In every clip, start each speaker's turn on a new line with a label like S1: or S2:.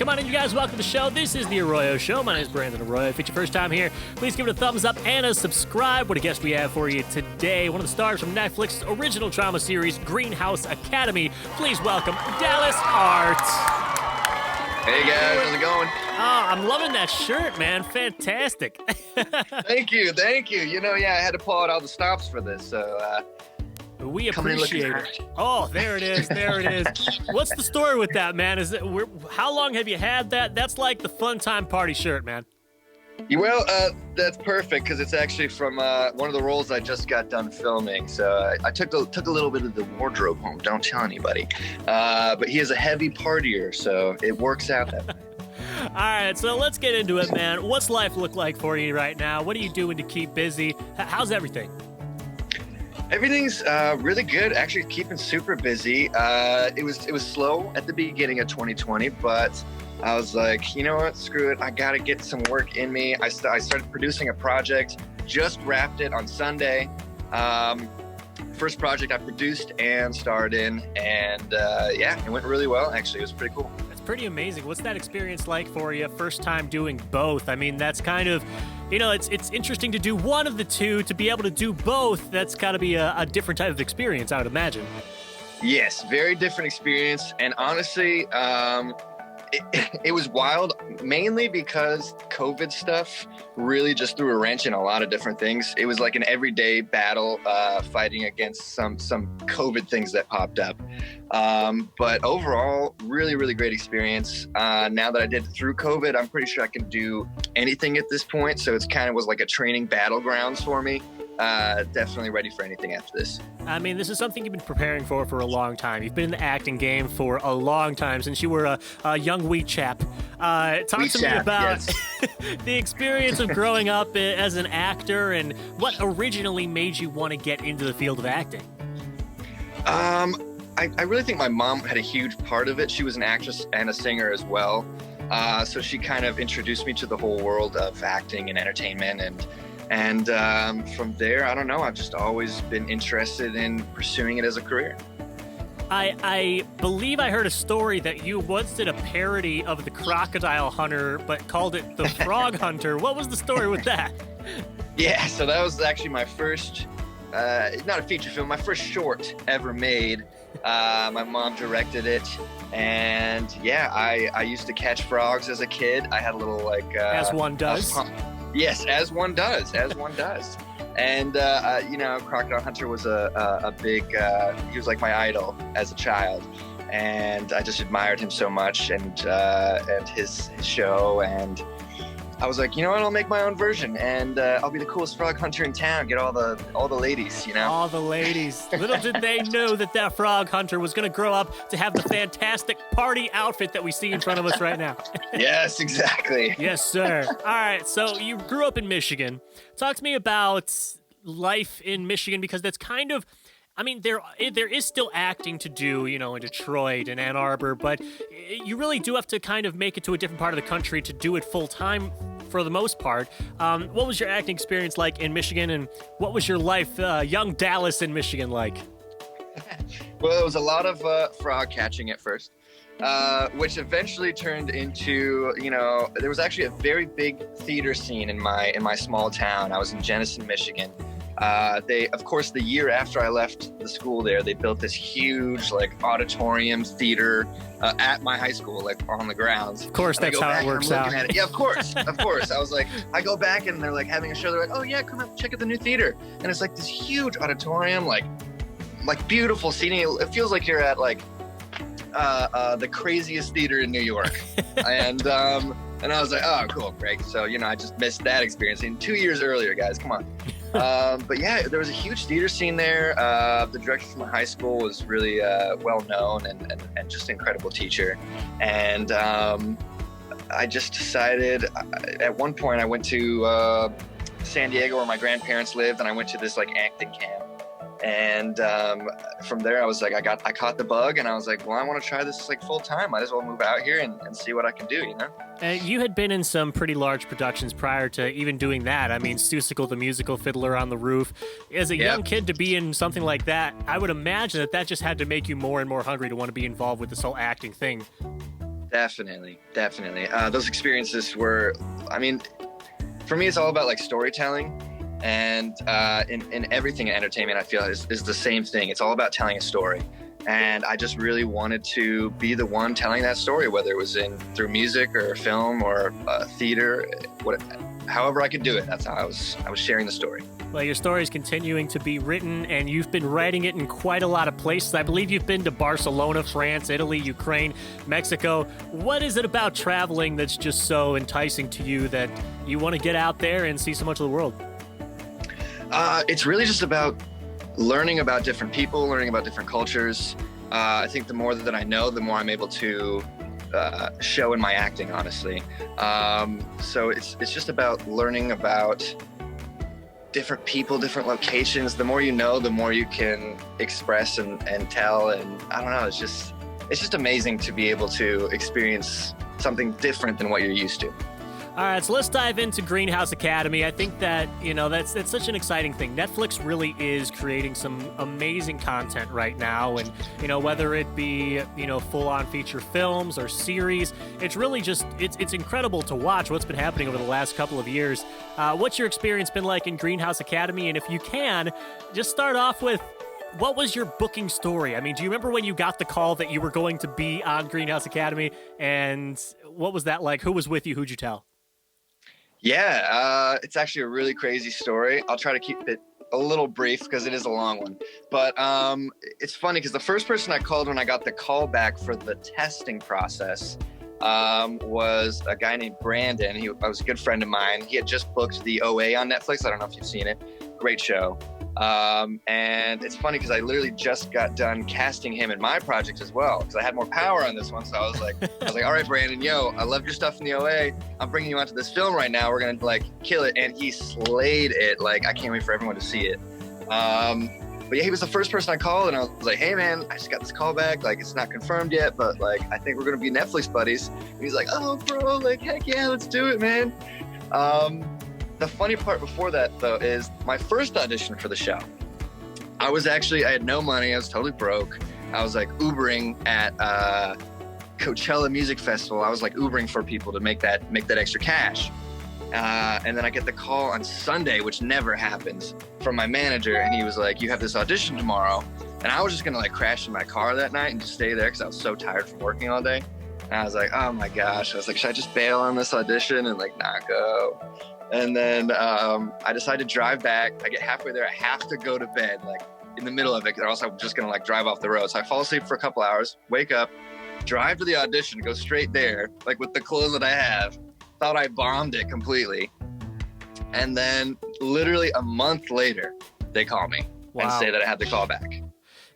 S1: Come on in, you guys. Welcome to the show. This is the ARROYO Show. My name is Brandon Arroyo. If it's your first time here, please give it a thumbs up and a subscribe. What a guest we have for you today. One of the stars from Netflix's original drama series, Greenhouse Academy. Please welcome Dallas HART.
S2: Hey guys, how's it going?
S1: Oh, I'm loving that shirt, man. Fantastic.
S2: Thank you. You know, I had to pull out all the stops for this, so
S1: we appreciate it. Oh, there it is. What's the story with that, man? How long have you had that? That's like the fun time party shirt, man.
S2: Well, that's perfect because it's actually from one of the roles I just got done filming. So I took a little bit of the wardrobe home. Don't tell anybody. But he is a heavy partier, so it works out that way.
S1: All right, so let's get into it, man. What's life look like for you right now? What are you doing to keep busy? How's everything?
S2: Everything's really good. Actually, keeping super busy. It was slow at the beginning of 2020, but I was like, you know what? Screw it. I gotta get some work in me. I started producing a project. Just wrapped it on Sunday. First project I produced and starred in, and it went really well. Actually, it was pretty cool.
S1: That's pretty amazing. What's that experience like for you? First time doing both. I mean, that's kind of, you know, it's interesting to do one of the two. To be able to do both, that's got to be a different type of experience, I would imagine.
S2: Yes, very different experience, and honestly, it was wild, mainly because COVID stuff really just threw a wrench in a lot of different things. It was like an everyday battle fighting against some COVID things that popped up. But overall, really, really great experience. Now that I did it through COVID, I'm pretty sure I can do anything at this point. So it's kind of was like a training battlegrounds for me. Definitely ready for anything after this.
S1: I mean, this is something you've been preparing for a long time. You've been in the acting game for a long time, since you were a young wee chap. Talk to me about the experience of growing up as an actor and what originally made you want to get into the field of acting.
S2: I really think my mom had a huge part of it. She was an actress and a singer as well. So she kind of introduced me to the whole world of acting and entertainment, and from there, I don't know, I've just always been interested in pursuing it as a career.
S1: I believe I heard a story that you once did a parody of the Crocodile Hunter, but called it the Frog Hunter. What was the story with that?
S2: Yeah, so that was actually my first, not a feature film, my first short ever made. My mom directed it, and I used to catch frogs as a kid. I had a little
S1: as one does.
S2: Yes, as one does. And, Crocodile Hunter was a big, he was like my idol as a child. And I just admired him so much and his show. And I was like, you know what, I'll make my own version. And I'll be the coolest frog hunter in town, get all the ladies, you know?
S1: All the ladies. Little did they know that frog hunter was going to grow up to have the fantastic party outfit that we see in front of us right now.
S2: Yes, exactly.
S1: Yes, sir. All right, so you grew up in Michigan. Talk to me about life in Michigan, because that's kind of, I mean, there is still acting to do, you know, in Detroit and Ann Arbor, but you really do have to kind of make it to a different part of the country to do it full time for the most part. What was your acting experience like in Michigan, and what was your life, young Dallas in Michigan, like?
S2: Well, it was a lot of frog catching at first, which eventually turned into, you know, there was actually a very big theater scene in my small town. I was in Jenison, Michigan. Of course, the year after I left the school there, they built this huge, auditorium theater at my high school, on the grounds.
S1: Of course, that's how it works out.
S2: Yeah, of course. I was like, I go back and they're having a show. They're like, oh yeah, come out, check out the new theater. And it's this huge auditorium, like beautiful seating. It feels like you're at the craziest theater in New York. And I was like, oh, cool, great. So, I just missed that experience. And 2 years earlier, guys, come on. But yeah, there was a huge theater scene there. The director from my high school was really well known and just an incredible teacher. And I just decided, at one point I went to San Diego where my grandparents lived, and I went to this acting camp. And from there, I was like, I caught the bug, and I was like, well, I want to try this full time. Might as well move out here and see what I can do, you know?
S1: You had been in some pretty large productions prior to even doing that. I mean, Seussical the Musical, Fiddler on the Roof. As a young kid to be in something like that, I would imagine that just had to make you more and more hungry to want to be involved with this whole acting thing.
S2: Definitely, definitely. Those experiences were, I mean, for me, it's all about like storytelling, and in everything in entertainment, I feel is the same thing. It's all about telling a story, and I just really wanted to be the one telling that story, whether it was through music or film or theater, however I could do it. That's how I was sharing the story.
S1: Well, your story is continuing to be written, and you've been writing it in quite a lot of places. I believe you've been to Barcelona, France, Italy, Ukraine, Mexico. What is it about traveling that's just so enticing to you that you want to get out there and see so much of the world?
S2: It's really just about learning about different people, learning about different cultures. I think the more that I know, the more I'm able to show in my acting, honestly. So it's just about learning about different people, different locations. The more you know, the more you can express and tell. And I don't know, it's just amazing to be able to experience something different than what you're used to.
S1: All right, so let's dive into Greenhouse Academy. I think that, that's such an exciting thing. Netflix really is creating some amazing content right now. And, whether it be, full-on feature films or series, it's really just, it's incredible to watch what's been happening over the last couple of years. What's your experience been like in Greenhouse Academy? And if you can, just start off with, what was your booking story? I mean, do you remember when you got the call that you were going to be on Greenhouse Academy? And what was that like? Who was with you? Who'd you tell?
S2: Yeah, it's actually a really crazy story. I'll try to keep it a little brief because it is a long one. But it's funny because the first person I called when I got the call back for the testing process was a guy named Brandon. He was a good friend of mine. He had just booked the OA on Netflix. I don't know if you've seen it. Great show. And it's funny because I literally just got done casting him in my project as well because I had more power on this one. So I was like, all right, Brandon, I love your stuff in the OA. I'm bringing you onto this film right now. We're going to kill it. And he slayed it. I can't wait for everyone to see it. But yeah, he was the first person I called and I was like, hey man, I just got this call back. It's not confirmed yet, but I think we're going to be Netflix buddies. And he's like, oh bro, heck yeah, let's do it, man. The funny part before that, though, is my first audition for the show. I had no money. I was totally broke. I was Ubering at Coachella Music Festival. I was Ubering for people to make that extra cash. And then I get the call on Sunday, which never happens, from my manager. And he was like, you have this audition tomorrow. And I was just going to crash in my car that night and just stay there because I was so tired from working all day. And I was like, oh my gosh. I was like, should I just bail on this audition and not go? And then I decided to drive back. I get halfway there. I have to go to bed, in the middle of it, or else I'm just going to drive off the road. So I fall asleep for a couple hours, wake up, drive to the audition, go straight there, with the clothes that I have. Thought I bombed it completely. And then literally a month later, they call me and say that I had the call back.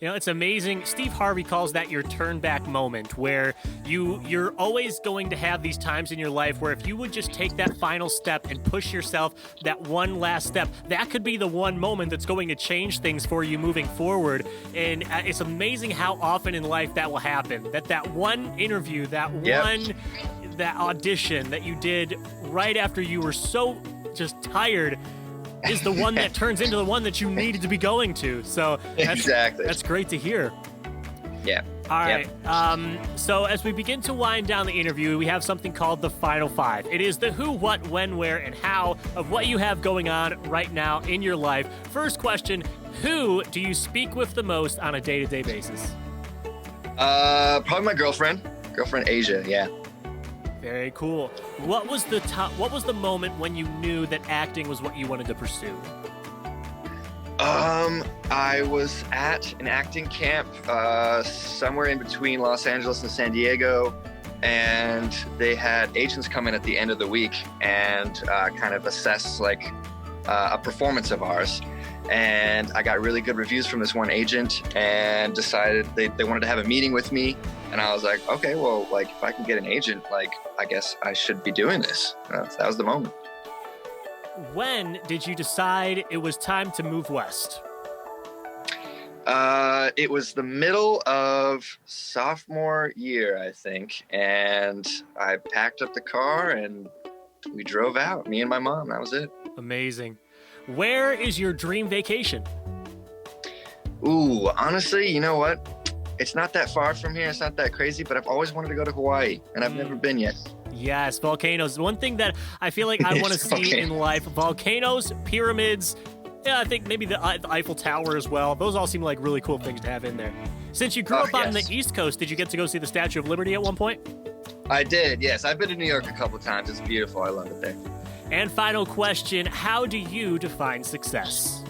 S1: It's amazing. Steve Harvey calls that your turn back moment, where you're always going to have these times in your life where if you would just take that final step and push yourself that one last step, that could be the one moment that's going to change things for you moving forward. And it's amazing how often in life that will happen. That one interview, that audition that you did right after you were so just tired is the one that turns into the one that you needed to be going to. So that's great to hear.
S2: Yeah.
S1: All right. So as we begin to wind down the interview, we have something called the Final Five. It is the who, what, when, where, and how of what you have going on right now in your life. First question, who do you speak with the most on a day-to-day basis?
S2: Probably my girlfriend Asia. Yeah.
S1: Very cool. What was the moment when you knew that acting was what you wanted to pursue?
S2: I was at an acting camp somewhere in between Los Angeles and San Diego, and they had agents come in at the end of the week and kind of assess a performance of ours. And I got really good reviews from this one agent and decided they wanted to have a meeting with me. And I was like, okay, well, if I can get an agent, I guess I should be doing this. That was the moment.
S1: When did you decide it was time to move west?
S2: It was the middle of sophomore year, I think. And I packed up the car and we drove out, me and my mom. That was it.
S1: Amazing. Where is your dream vacation?
S2: Ooh, honestly, you know what? it's not that far from here. It's not that crazy, but I've always wanted to go to Hawaii, and I've never been yet.
S1: Yes, volcanoes. One thing that I feel like I want to see in life: volcanoes, pyramids. Yeah, I think maybe the Eiffel Tower as well. Those all seem like really cool things to have in there. Since you grew up on the East Coast, did you get to go see the Statue of Liberty at one point?
S2: I did, yes. I've been to New York a couple times. It's beautiful. I love it there.
S1: And final question, how do you define success?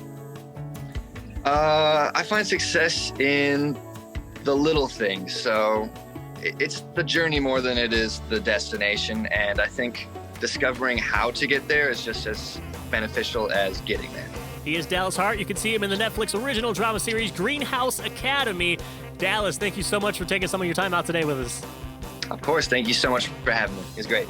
S2: I find success in the little things. So it's the journey more than it is the destination. And I think discovering how to get there is just as beneficial as getting there.
S1: He is Dallas Hart. You can see him in the Netflix original drama series Greenhouse Academy. Dallas, thank you so much for taking some of your time out today with us.
S2: Of course. Thank you so much for having me. It was great.